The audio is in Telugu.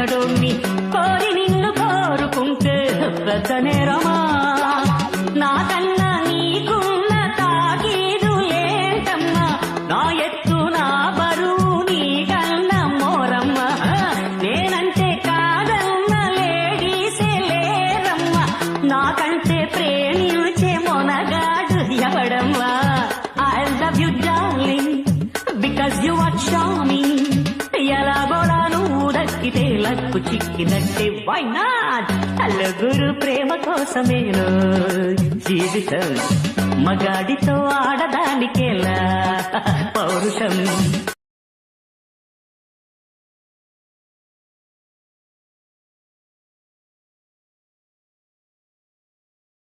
అంతడోన్ని కోరి నిన్ను కోరుకుంటే పెద్దనే రమా నాకన్నా నీకున్న తాకీదు ఏంటమ్మా నా ఎత్తు నా బరువు నీకన్నా మోరమ్మ నేనంటే కాదన్న లేడీసే లేరమ్మా నాకంటే ప్రేమించే Monagadu ఎవడమ్మా I love you darling because you are charming ఎలాగోడా నువ్వు దక్కితే లక్కు చిక్కినట్టే why not అల్లగురు ప్రేమ కోసమేను జీవితం మగాడితో ఆడదానికేలా పౌరుషం